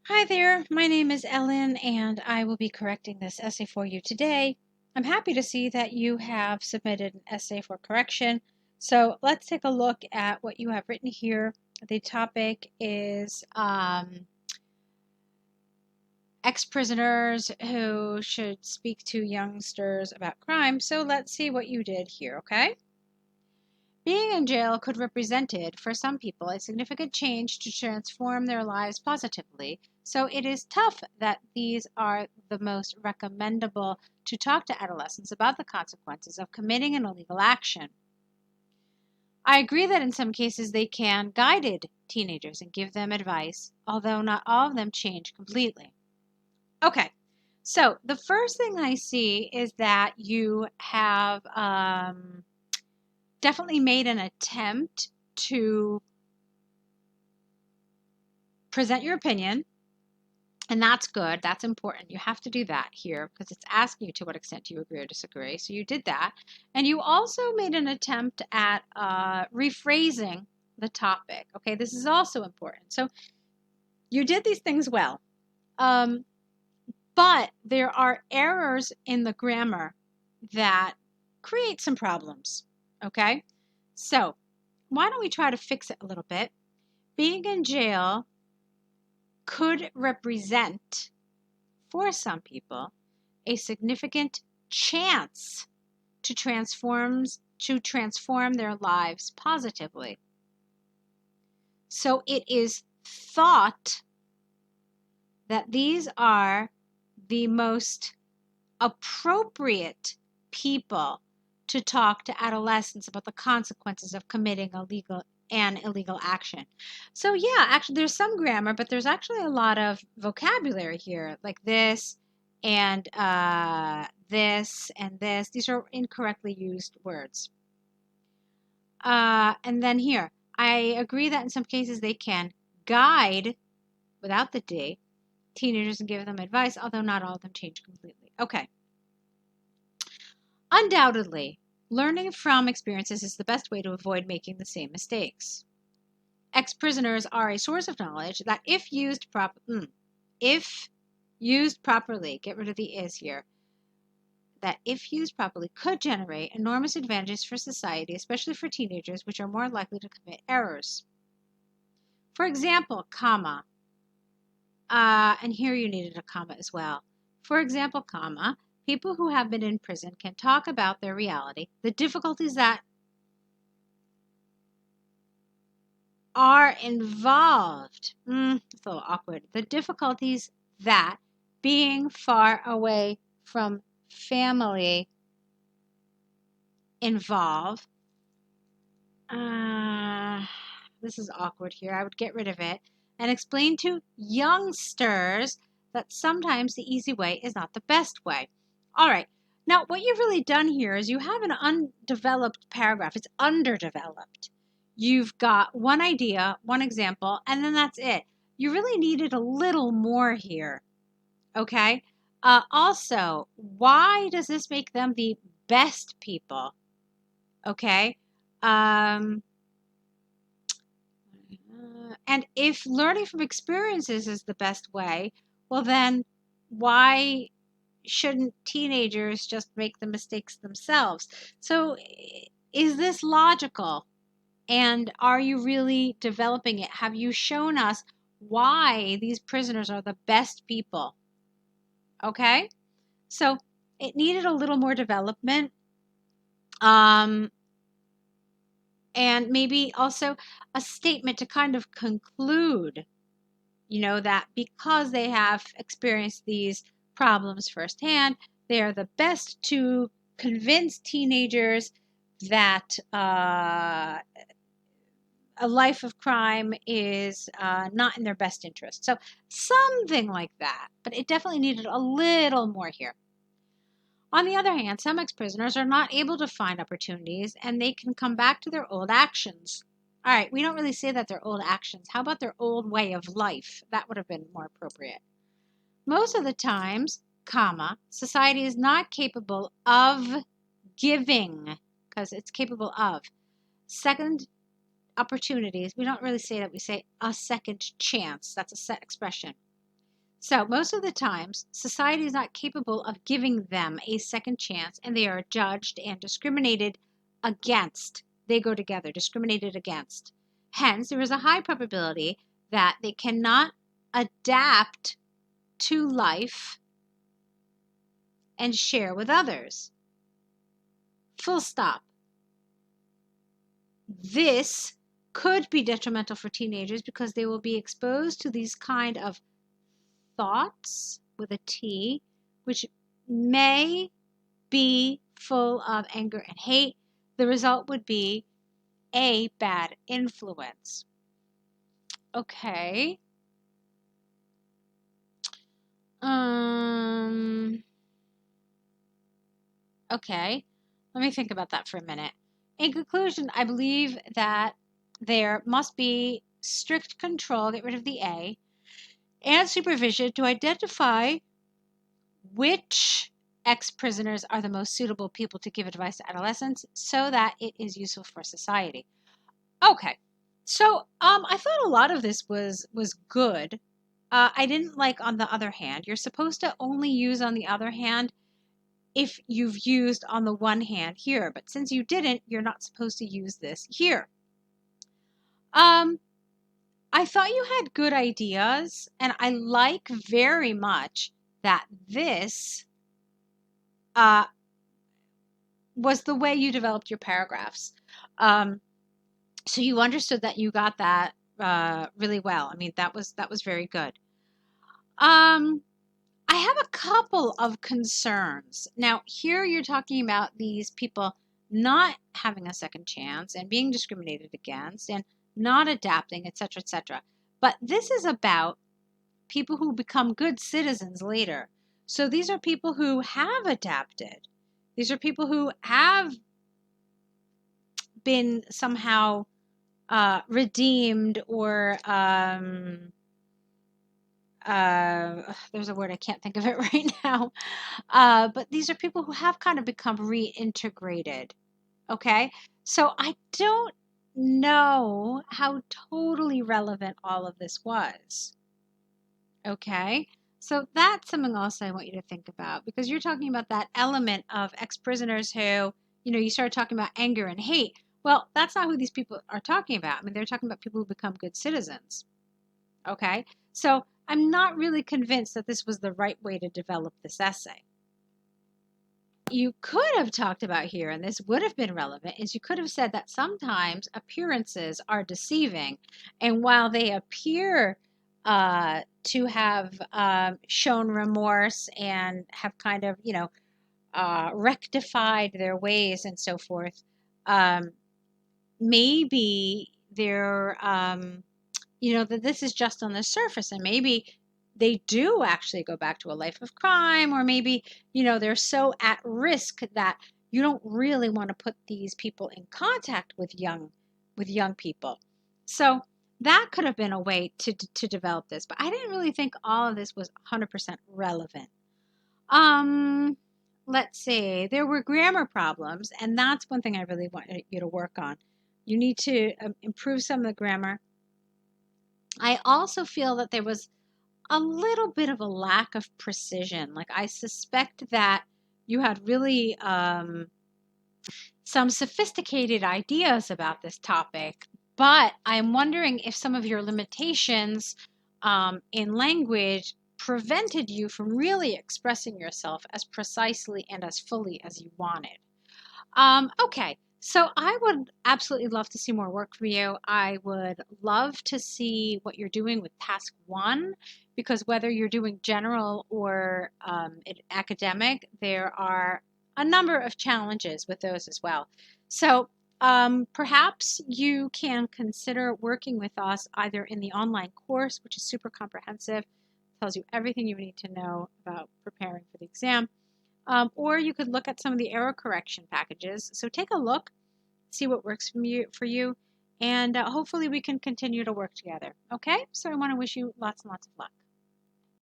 Hi there, my name is Ellen and I will be correcting this essay for you today. I'm happy to see that you have submitted an essay for correction. So let's take a look at what you have written here. The topic is ex-prisoners who should speak to youngsters about crime. So let's see what you did here, okay? Being in jail could represented, for some people, a significant change to transform their lives positively, so it is tough that these are the most recommendable to talk to adolescents about the consequences of committing an illegal action. I agree that in some cases they can guide teenagers and give them advice, although not all of them change completely. Okay, so the first thing I see is that you have definitely made an attempt to present your opinion, and that's good. That's important. You have to do that here because it's asking you to what extent you agree or disagree. So you did that. And you also made an attempt at rephrasing the topic. Okay, this is also important. So you did these things well. But there are errors in the grammar that create some problems. Okay, so why don't we try to fix it a little bit? Being in jail could represent, for some people, a significant chance to transform their lives positively. So it is thought that these are the most appropriate people to talk to adolescents about the consequences of committing an illegal action. So yeah, actually there's some grammar, but there's actually a lot of vocabulary here, like this and this and this. These are incorrectly used words. And then here, I agree that in some cases they can guide, without the D, teenagers and give them advice, although not all of them change completely. Okay. Undoubtedly, learning from experiences is the best way to avoid making the same mistakes. Ex-prisoners are a source of knowledge that if used properly, get rid of the is here, that if used properly could generate enormous advantages for society, especially for teenagers, which are more likely to commit errors. For example, comma, and here you needed a comma as well. For example, comma, people who have been in prison can talk about their reality, the difficulties that are involved. It's a little awkward. The difficulties that being far away from family involve. This is awkward here. I would get rid of it and explain to youngsters that sometimes the easy way is not the best way. All right. Now, what you've really done here is you have an undeveloped paragraph. It's underdeveloped. You've got one idea, one example, and then that's it. You really needed a little more here. Okay? Also, why does this make them the best people? Okay? And if learning from experiences is the best way, well, then why shouldn't teenagers just make the mistakes themselves? So, is this logical? And are you really developing it? Have you shown us why these prisoners are the best people? Okay? So, it needed a little more development. And maybe also a statement to kind of conclude, that because they have experienced these problems firsthand, they are the best to convince teenagers that a life of crime is not in their best interest. So something like that, but it definitely needed a little more here. On the other hand, some ex-prisoners are not able to find opportunities and they can come back to their old actions. All right, we don't really say that they're old actions. How about their old way of life? That would have been more appropriate. Most of the times, comma, society is not capable of giving, because it's capable of, second opportunities. We don't really say that. We say a second chance. That's a set expression. So most of the times, society is not capable of giving them a second chance, and they are judged and discriminated against. They go together, discriminated against. Hence, there is a high probability that they cannot adapt to life and share with others. Full stop. This could be detrimental for teenagers because they will be exposed to these kind of thoughts with a T, which may be full of anger and hate. The result would be a bad influence. Okay. Okay. Let me think about that for a minute. In conclusion, I believe that there must be strict control, get rid of the A, and supervision to identify which ex-prisoners are the most suitable people to give advice to adolescents so that it is useful for society. Okay, so I thought a lot of this was good. I didn't like on the other hand. You're supposed to only use on the other hand if you've used on the one hand here, but since you didn't, you're not supposed to use this here. I thought you had good ideas, and I like very much that this was the way you developed your paragraphs. So you understood that you got that really well. I mean, that was very good. I have a couple of concerns. Now, here you're talking about these people not having a second chance and being discriminated against and not adapting, etc., etc. But this is about people who become good citizens later. So these are people who have adapted. These are people who have been somehow redeemed or there's a word, I can't think of it right now. But these are people who have kind of become reintegrated. Okay. So I don't know how totally relevant all of this was. Okay. So that's something else I want you to think about because you're talking about that element of ex-prisoners who, you started talking about anger and hate. Well, that's not who these people are talking about. I mean, they're talking about people who become good citizens. Okay. So I'm not really convinced that this was the right way to develop this essay. You could have talked about here, and this would have been relevant, is you could have said that sometimes appearances are deceiving. And while they appear to have shown remorse and have kind of, rectified their ways and so forth, maybe they're that this is just on the surface and maybe they do actually go back to a life of crime or maybe they're so at risk that you don't really want to put these people in contact with young people. So that could have been a way to develop this, but I didn't really think all of this was 100% relevant. Let's see, there were grammar problems, and that's one thing I really want you to work on. You need to improve some of the grammar. I also feel that there was a little bit of a lack of precision. Like I suspect that you had really some sophisticated ideas about this topic, but I'm wondering if some of your limitations in language prevented you from really expressing yourself as precisely and as fully as you wanted. Okay, so I would absolutely love to see more work from you. I would love to see what you're doing with task 1, because whether you're doing general or academic, there are a number of challenges with those as well. So perhaps you can consider working with us either in the online course, which is super comprehensive, tells you everything you need to know about preparing for the exam. Or you could look at some of the error correction packages. So take a look, see what works for you, and hopefully we can continue to work together. Okay? So I want to wish you lots and lots of luck.